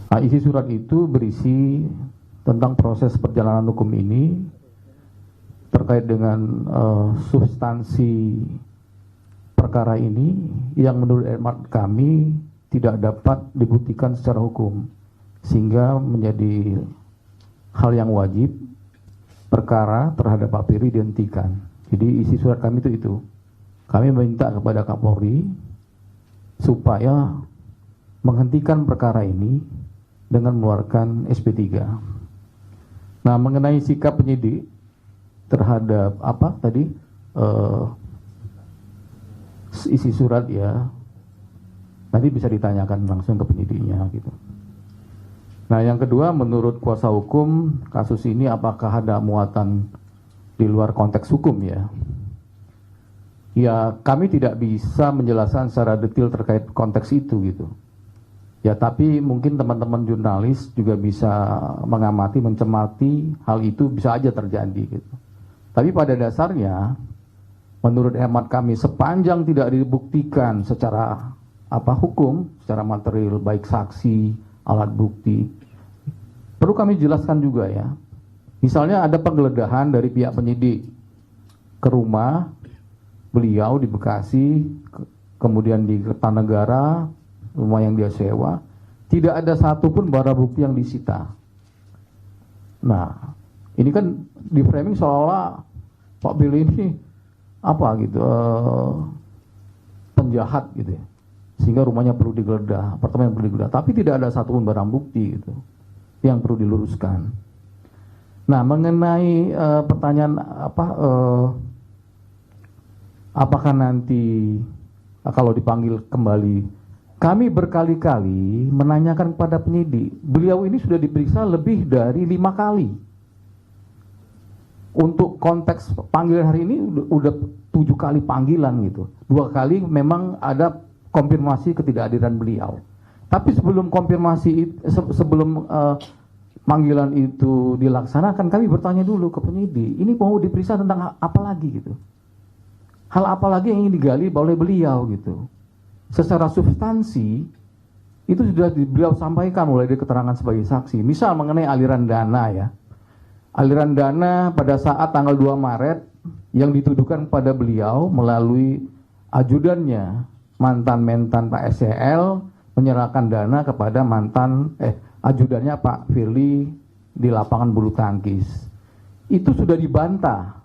Nah, isi surat itu berisi tentang proses perjalanan hukum ini terkait dengan substansi perkara ini yang menurut hemat kami tidak dapat dibuktikan secara hukum, sehingga menjadi hal yang wajib perkara terhadap Pak Firly dihentikan. Jadi isi surat kami itu. Kami meminta kepada Kapolri supaya menghentikan perkara ini dengan mengeluarkan SP3. Nah, mengenai sikap penyidik terhadap apa tadi isi surat ya, nanti bisa ditanyakan langsung ke penyidiknya gitu. Nah, yang kedua, menurut kuasa hukum kasus ini apakah ada muatan di luar konteks hukum ya? Ya, kami tidak bisa menjelaskan secara detail terkait konteks itu gitu. Ya, tapi mungkin teman-teman jurnalis juga bisa mengamati, mencermati hal itu bisa aja terjadi gitu. Tapi pada dasarnya, menurut hemat kami, sepanjang tidak dibuktikan secara hukum, secara material, baik saksi, alat bukti, perlu kami jelaskan juga ya. Misalnya ada penggeledahan dari pihak penyidik ke rumah beliau di Bekasi, kemudian di Kertanegara, rumah yang dia sewa, tidak ada satupun barang bukti yang disita. Nah, ini kan di framing seolah-olah Pak Firly ini penjahat gitu ya, sehingga rumahnya perlu digeledah, apartemen perlu digeledah, tapi tidak ada satupun barang bukti gitu yang perlu diluruskan. Nah, mengenai pertanyaan apakah nanti kalau dipanggil kembali, kami berkali-kali menanyakan kepada penyidik, beliau ini sudah diperiksa lebih dari 5 kali. Untuk konteks panggilan hari ini udah 7 kali panggilan gitu. 2 kali memang ada konfirmasi ketidakhadiran beliau. Tapi sebelum konfirmasi, sebelum panggilan itu dilaksanakan, kami bertanya dulu ke penyidik, ini mau diperiksa tentang apa lagi gitu. Hal apa lagi yang ingin digali oleh beliau gitu. Secara substansi itu sudah beliau sampaikan mulai dari keterangan sebagai saksi. Misal mengenai aliran dana ya. Aliran dana pada saat tanggal 2 Maret yang dituduhkan pada beliau melalui ajudannya, mantan Pak SCL menyerahkan dana kepada ajudannya Pak Firly di lapangan bulu tangkis. Itu sudah dibantah,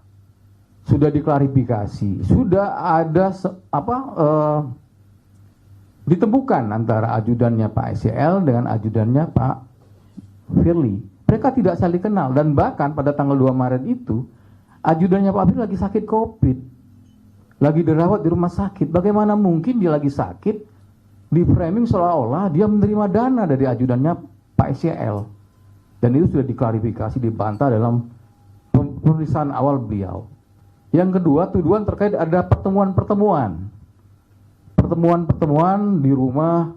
sudah diklarifikasi, sudah ada ditemukan antara ajudannya Pak SCL dengan ajudannya Pak Firly. Mereka tidak saling kenal, dan bahkan pada tanggal 2 Maret itu ajudannya Pak Firly lagi sakit COVID, lagi dirawat di rumah sakit. Bagaimana mungkin dia lagi sakit di framing seolah-olah dia menerima dana dari ajudannya Pak SCL, dan itu sudah diklarifikasi, dibantah dalam pemeriksaan awal beliau. Yang kedua, tuduhan terkait ada pertemuan di rumah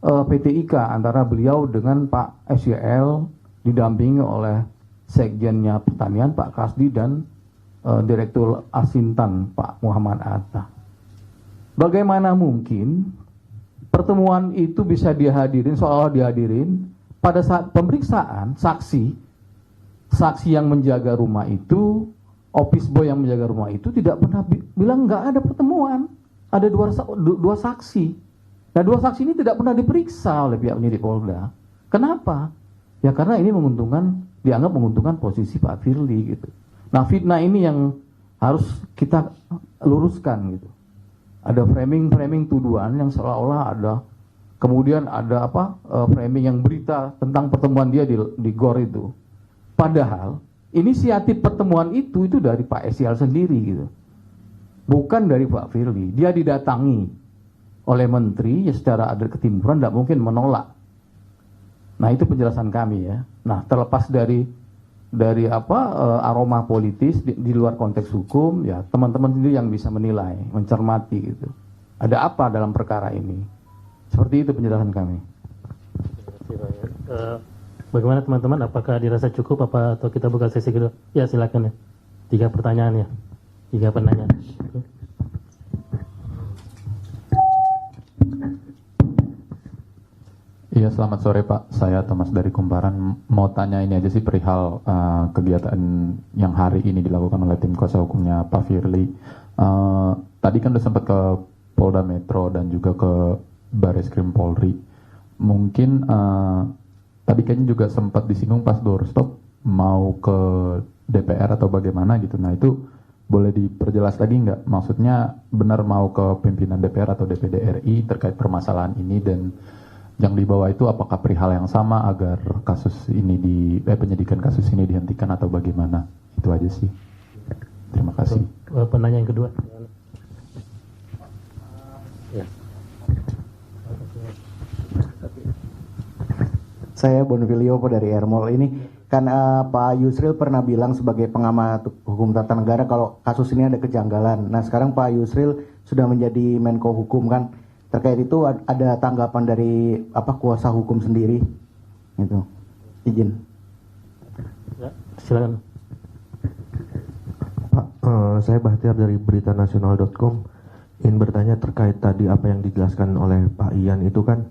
PT IKA antara beliau dengan Pak SCL didampingi oleh Sekjennya Pertanian Pak Kasdi dan Direktur Asintan Pak Muhammad Atta. Bagaimana mungkin pertemuan itu bisa dihadirin, seolah dihadirin pada saat pemeriksaan saksi yang menjaga rumah itu, office boy yang menjaga rumah itu tidak pernah bilang nggak ada pertemuan. Ada dua saksi. Nah, 2 saksi ini tidak pernah diperiksa oleh pihak penyidik Polda. Kenapa? Ya karena ini dianggap menguntungkan posisi Pak Firly gitu. Nah, fitnah ini yang harus kita luruskan gitu. Ada framing tuduhan yang seolah-olah ada, kemudian ada framing yang berita tentang pertemuan dia di GOR itu. Padahal inisiatif pertemuan itu dari Pak SCL sendiri gitu. Bukan dari Pak Firly. Dia didatangi oleh menteri ya, secara ada ketimuran tidak mungkin menolak. Nah, itu penjelasan kami ya. Nah, terlepas dari aroma politis di luar konteks hukum ya, teman-teman sendiri yang bisa menilai, mencermati gitu. Ada apa dalam perkara ini? Seperti itu penjelasan kami. Bagaimana teman-teman? Apakah dirasa cukup atau kita buka sesi kedua? Ya, silakan ya. 3 pertanyaan ya. 3 penanya. Ya, Iya, selamat sore Pak. Saya Thomas dari Kumparan. Mau tanya ini aja sih perihal kegiatan yang hari ini dilakukan oleh tim kuasa hukumnya Pak Firly. Tadi kan udah sempat ke Polda Metro dan juga ke Barreskrim Polri. Mungkin tadi kayaknya juga sempat disinggung pas doorstop mau ke DPR atau bagaimana gitu. Nah itu boleh diperjelas lagi nggak? Maksudnya benar mau ke pimpinan DPR atau DPD RI terkait permasalahan ini, dan yang dibawa itu apakah perihal yang sama agar kasus ini penyidikan kasus ini dihentikan atau bagaimana? Itu aja sih. Terima kasih. Penanya yang kedua. Ya. Saya Bonfilio dari Ermol. Ini kan Pak Yusril pernah bilang sebagai pengamat hukum tata negara kalau kasus ini ada kejanggalan. Nah sekarang Pak Yusril sudah menjadi Menko Hukum kan. Terkait itu ada tanggapan dari kuasa hukum sendiri, gitu. Izin. Ya, silakan. Pak, saya Bahtiar dari beritanasional.com. Ingin bertanya terkait tadi apa yang dijelaskan oleh Pak Ian itu kan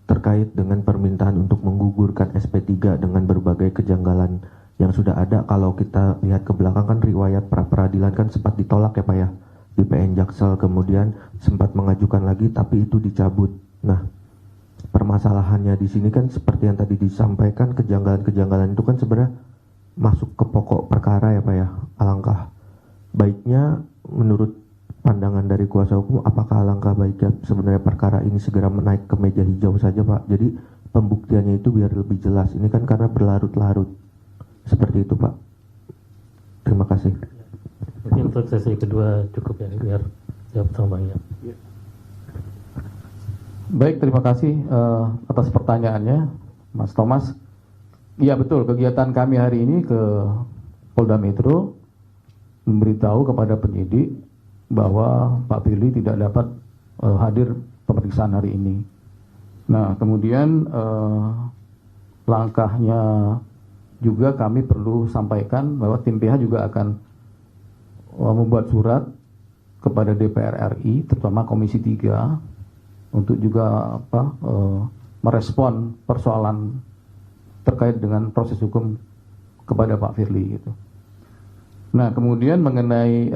terkait dengan permintaan untuk menggugurkan SP3 dengan berbagai kejanggalan yang sudah ada. Kalau kita lihat ke belakang kan riwayat pra peradilan kan sempat ditolak ya Pak ya, di PN Jaksel, kemudian sempat mengajukan lagi tapi itu dicabut. Nah, permasalahannya di sini kan seperti yang tadi disampaikan, kejanggalan-kejanggalan itu kan sebenarnya masuk ke pokok perkara ya Pak ya. Alangkah baiknya menurut pandangan dari kuasa hukum, apakah alangkah baiknya sebenarnya perkara ini segera menaik ke meja hijau saja Pak? Jadi pembuktiannya itu biar lebih jelas. Ini kan karena berlarut-larut. Seperti itu Pak. Terima kasih. Mungkin untuk sesi kedua cukup ya, biar jawab tambahnya. Baik, terima kasih atas pertanyaannya, Mas Thomas. Iya betul, kegiatan kami hari ini ke Polda Metro memberitahu kepada penyidik bahwa Pak Firly tidak dapat hadir pemeriksaan hari ini. Nah, kemudian langkahnya juga kami perlu sampaikan bahwa tim PH juga akan membuat surat kepada DPR RI, terutama Komisi 3, untuk juga merespon persoalan terkait dengan proses hukum kepada Pak Firly gitu. Nah, kemudian mengenai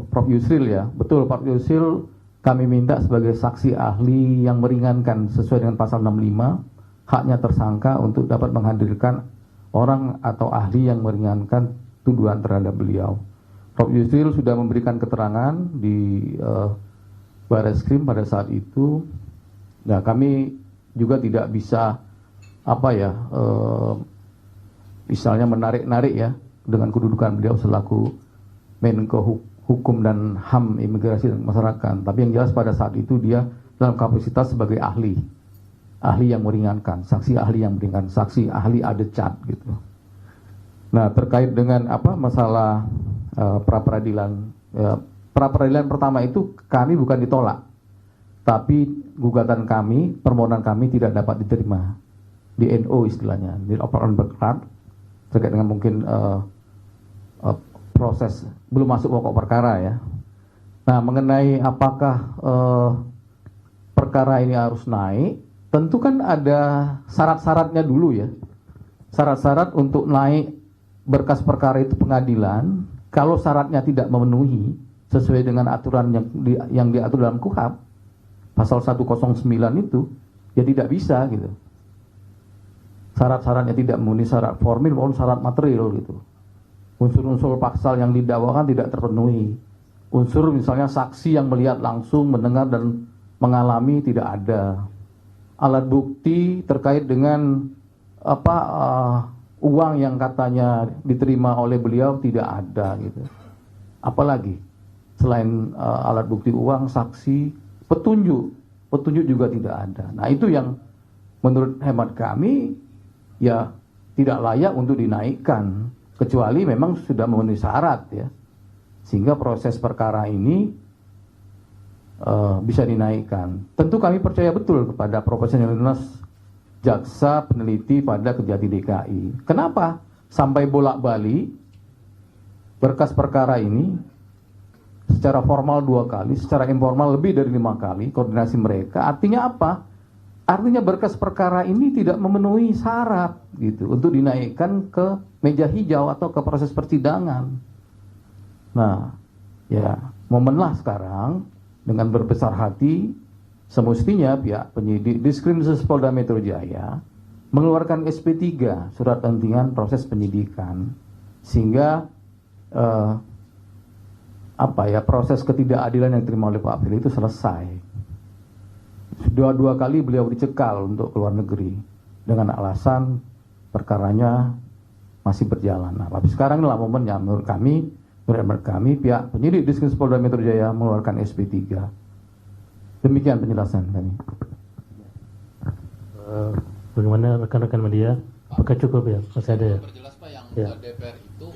Prof Yusril ya, betul Prof Yusril kami minta sebagai saksi ahli yang meringankan sesuai dengan pasal 65, haknya tersangka untuk dapat menghadirkan orang atau ahli yang meringankan tuduhan terhadap beliau. Prof Yusril sudah memberikan keterangan di Barreskrim pada saat itu. Nah, kami juga tidak bisa misalnya menarik-narik ya dengan kedudukan beliau selaku Menko Hukum dan HAM Imigrasi dan Masyarakat. Tapi yang jelas pada saat itu dia dalam kapasitas sebagai ahli yang meringankan, saksi ahli yang meringankan, saksi ahli adecat gitu. Nah, terkait dengan masalah pra peradilan pertama itu kami bukan ditolak, tapi gugatan kami, permohonan kami tidak dapat diterima di NO istilahnya, di operan berkerat, terkait dengan mungkin proses belum masuk pokok perkara ya. Nah, mengenai apakah perkara ini harus naik, tentu kan ada syarat-syaratnya dulu ya. Syarat-syarat untuk naik berkas perkara itu pengadilan, kalau syaratnya tidak memenuhi sesuai dengan aturan yang diatur dalam KUHP pasal 109 itu, ya tidak bisa gitu. Syarat-syaratnya tidak memenuhi syarat formil maupun syarat material gitu. Unsur-unsur pasal yang didakwakan tidak terpenuhi. Unsur misalnya saksi yang melihat langsung, mendengar dan mengalami tidak ada. Alat bukti terkait dengan uang yang katanya diterima oleh beliau tidak ada gitu. Apalagi selain alat bukti uang, saksi, petunjuk juga tidak ada. Nah, itu yang menurut hemat kami ya tidak layak untuk dinaikkan, kecuali memang sudah memenuhi syarat ya, sehingga proses perkara ini bisa dinaikkan. Tentu kami percaya betul kepada profesionalitas jaksa peneliti pada Kejati DKI. Kenapa sampai bolak-balik berkas perkara ini secara formal 2 kali, secara informal lebih dari 5 kali koordinasi mereka? Artinya apa? Artinya berkas perkara ini tidak memenuhi syarat gitu untuk dinaikkan ke meja hijau atau ke proses persidangan. Nah, ya momenlah sekarang dengan berbesar hati semestinya pihak penyidik Diskrim Polda Metro Jaya mengeluarkan SP3 surat penghentian proses penyidikan sehingga proses ketidakadilan yang diterima oleh Pak Firly itu selesai. Dua kali beliau dicekal untuk keluar negeri dengan alasan perkaranya masih berjalan. Nah, tapi sekarang inilah momennya menurut kami pihak penyidik Diskrim Polda Metro Jaya mengeluarkan SP3. Demikian penjelasan kami. Bagaimana rekan-rekan media? Apakah cukup ya? Masih ada ya? Perjelas Pak, yang Ya. DPR itu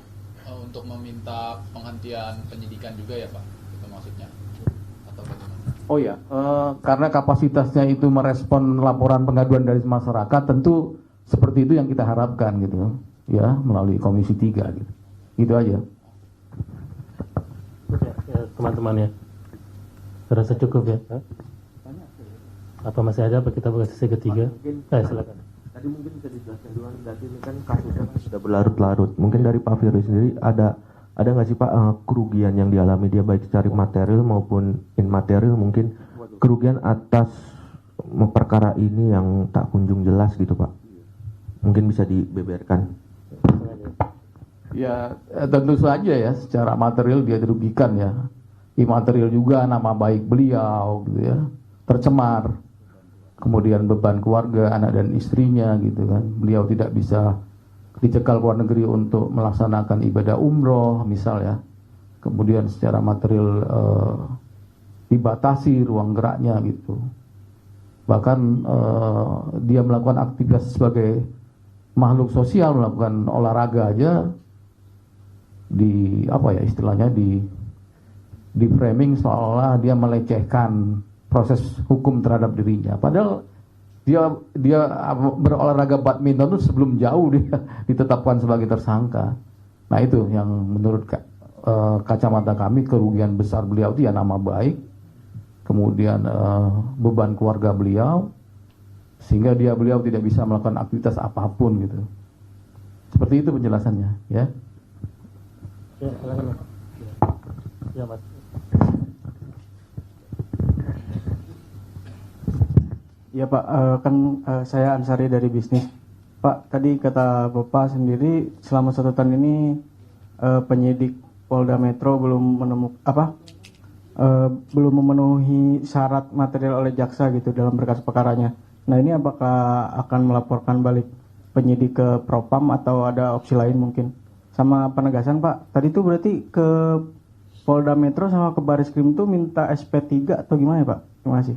untuk meminta penghentian penyidikan juga ya Pak? Itu maksudnya? Atau bagaimana? Oh ya, karena kapasitasnya itu merespon laporan pengaduan dari masyarakat, tentu seperti itu yang kita harapkan gitu, ya melalui Komisi 3 gitu. Gitu aja. Ya, teman-teman ya. Terasa cukup ya? Apa masih ada? Apa kita buka sesi ketiga? Silakan. Tadi mungkin bisa dijelaskan dulu, berarti ini kan kasusnya kan sudah berlarut-larut. Mungkin dari Pak Firly sendiri ada nggak sih Pak kerugian yang dialami dia baik secara material maupun immaterial, mungkin kerugian atas perkara ini yang tak kunjung jelas gitu Pak? Mungkin bisa dibeberkan. Ya tentu saja ya, secara material dia dirugikan ya. Imaterial juga nama baik beliau gitu ya, tercemar. Kemudian beban keluarga, anak dan istrinya gitu kan. Beliau tidak bisa dicekal luar negeri untuk melaksanakan ibadah umroh misal ya. Kemudian secara material dibatasi ruang geraknya gitu. Bahkan dia melakukan aktivitas sebagai makhluk sosial, melakukan olahraga aja istilahnya di framing seolah-olah dia melecehkan proses hukum terhadap dirinya. Padahal dia berolahraga badminton itu sebelum jauh dia ditetapkan sebagai tersangka. Nah itu yang menurut kacamata kami kerugian besar beliau itu ya nama baik, kemudian beban keluarga beliau, sehingga beliau tidak bisa melakukan aktivitas apapun gitu. Seperti itu penjelasannya ya. Ya, silakan. Ya, Mas. Ya Pak, saya Ansari dari bisnis. Pak, tadi kata Bapak sendiri selama 1 tahun ini penyidik Polda Metro belum memenuhi syarat material oleh jaksa gitu dalam berkas perkaranya. Nah ini apakah akan melaporkan balik penyidik ke Propam atau ada opsi lain mungkin? Sama penegasan Pak, tadi itu berarti ke Polda Metro sama ke Baris Krim itu minta SP3 atau gimana ya Pak? Terima kasih.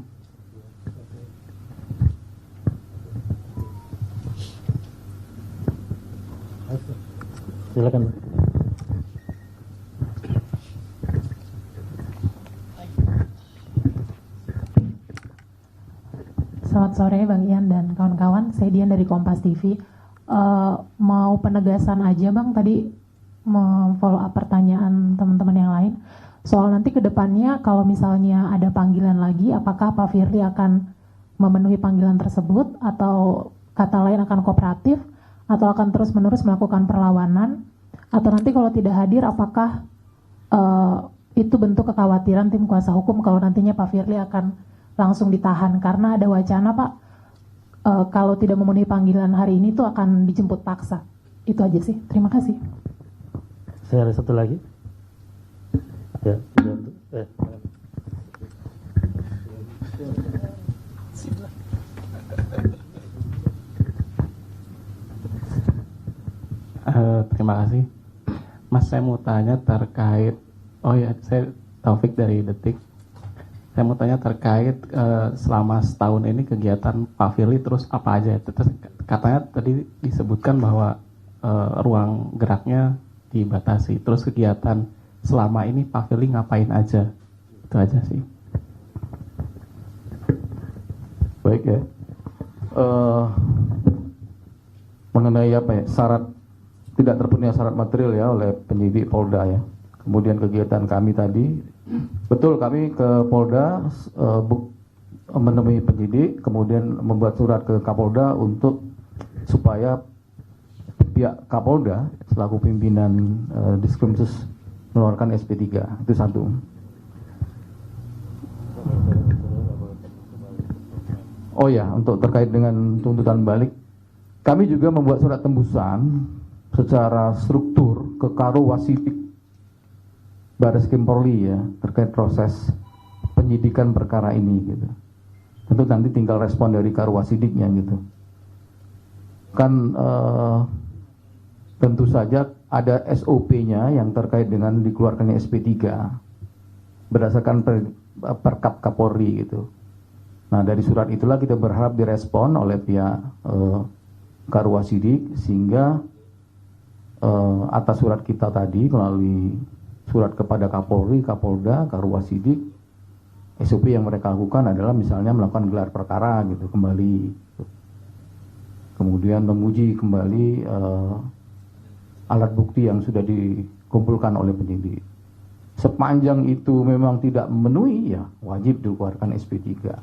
Silakan. Selamat sore Bang Ian dan kawan-kawan, saya Dian dari Kompas TV. Mau penegasan aja Bang, tadi follow up pertanyaan teman-teman yang lain. Soal nanti ke depannya kalau misalnya ada panggilan lagi, apakah Pak Firly akan memenuhi panggilan tersebut atau kata lain akan kooperatif atau akan terus-menerus melakukan perlawanan, atau nanti kalau tidak hadir apakah itu bentuk kekhawatiran tim kuasa hukum kalau nantinya Pak Firly akan langsung ditahan karena ada wacana Pak kalau tidak memenuhi panggilan hari ini tuh akan dijemput paksa. Itu aja sih. Terima kasih. Saya ada satu lagi. Ya, terima kasih. Mas, saya mau tanya terkait, saya Taufik dari Detik. Saya mau tanya terkait selama setahun ini kegiatan Pak Firly terus apa aja? Terus katanya tadi disebutkan bahwa ruang geraknya dibatasi. Terus kegiatan selama ini Pak Firly ngapain aja? Itu aja sih. Baik ya. Mengenai syarat tidak terpenuhi syarat material ya oleh penyidik Polda ya. Kemudian kegiatan kami tadi, betul kami ke Polda menemui penyidik, kemudian membuat surat ke Kapolda untuk supaya pihak Kapolda selaku pimpinan Diskrimsus mengeluarkan SP3. Itu satu. Oh ya, untuk terkait dengan tuntutan balik, kami juga membuat surat tembusan secara struktur ke Karowasidik Baris Krim Polri ya, terkait proses penyidikan perkara ini gitu. Tentu nanti tinggal respon dari Karwasidiknya gitu. Kan tentu saja ada SOP-nya yang terkait dengan dikeluarkannya SP3 berdasarkan Perkap Kapolri gitu. Nah, dari surat itulah kita berharap direspon oleh pihak Karwasidik sehingga atas surat kita tadi melalui surat kepada Kapolri, Kapolda, Karwasidik, SOP yang mereka lakukan adalah misalnya melakukan gelar perkara gitu kembali, kemudian menguji kembali alat bukti yang sudah dikumpulkan oleh penyidik. Sepanjang itu memang tidak memenuhi, ya wajib dikeluarkan SP3.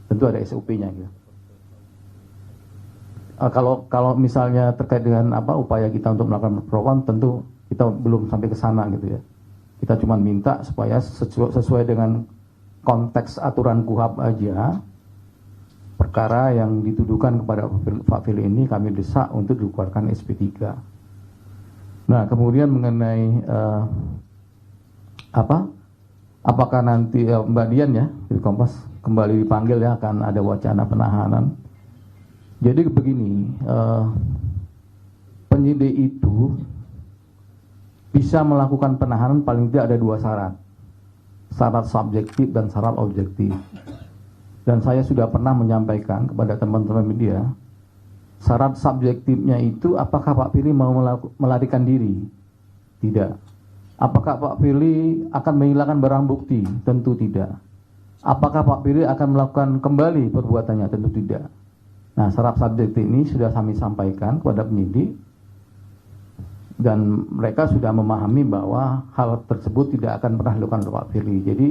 Tentu ada SOP-nya gitu. Kalau misalnya terkait dengan upaya kita untuk melakukan propam, tentu kita belum sampai ke sana gitu ya. Kita cuma minta supaya sesuai dengan konteks aturan KUHAP aja, perkara yang dituduhkan kepada Pak Firly ini kami desak untuk dikeluarkan SP3. Nah, kemudian mengenai apakah nanti Mbak Dian ya di Kompas kembali dipanggil ya, akan ada wacana penahanan. Jadi begini, penyidik itu bisa melakukan penahanan paling tidak ada dua syarat. Syarat subjektif dan syarat objektif. Dan saya sudah pernah menyampaikan kepada teman-teman media, syarat subjektifnya itu apakah Pak Firly mau melarikan diri? Tidak. Apakah Pak Firly akan menghilangkan barang bukti? Tentu tidak. Apakah Pak Firly akan melakukan kembali perbuatannya? Tentu tidak. Nah, syarat subjektif ini sudah kami sampaikan kepada penyidik dan mereka sudah memahami bahwa hal tersebut tidak akan pernah dilakukan oleh Pak Firly. Jadi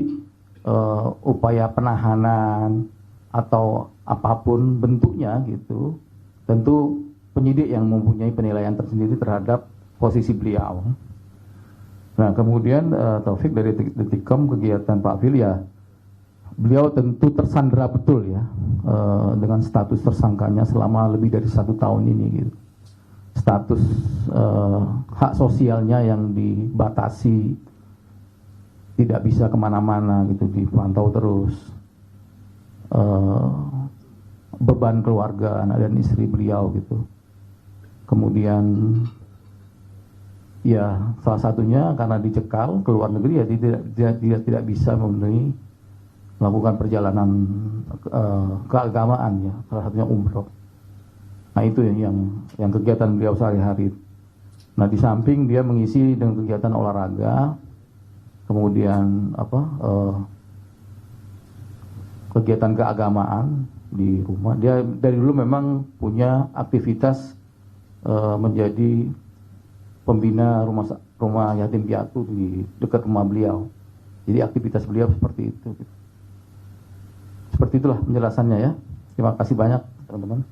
upaya penahanan atau apapun bentuknya gitu, tentu penyidik yang mempunyai penilaian tersendiri terhadap posisi beliau. Nah, kemudian Taufik dari Detikcom, kegiatan Pak Firly ya, beliau tentu tersandera betul ya dengan status tersangkanya selama lebih dari 1 tahun ini gitu. Status hak sosialnya yang dibatasi, tidak bisa kemana-mana gitu, dipantau terus. Beban keluarga anak dan istri beliau gitu. Kemudian ya salah satunya karena dicekal ke luar negeri ya tidak bisa memenuhi melakukan perjalanan keagamaan ya, salah satunya umroh. Nah, itu yang kegiatan beliau sehari-hari. Nah, di samping dia mengisi dengan kegiatan olahraga, kemudian kegiatan keagamaan di rumah. Dia dari dulu memang punya aktivitas menjadi pembina rumah yatim piatu di dekat rumah beliau. Jadi aktivitas beliau seperti itu. Seperti itulah penjelasannya ya. Terima kasih banyak teman-teman.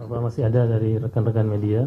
Apa masih ada dari rekan-rekan media?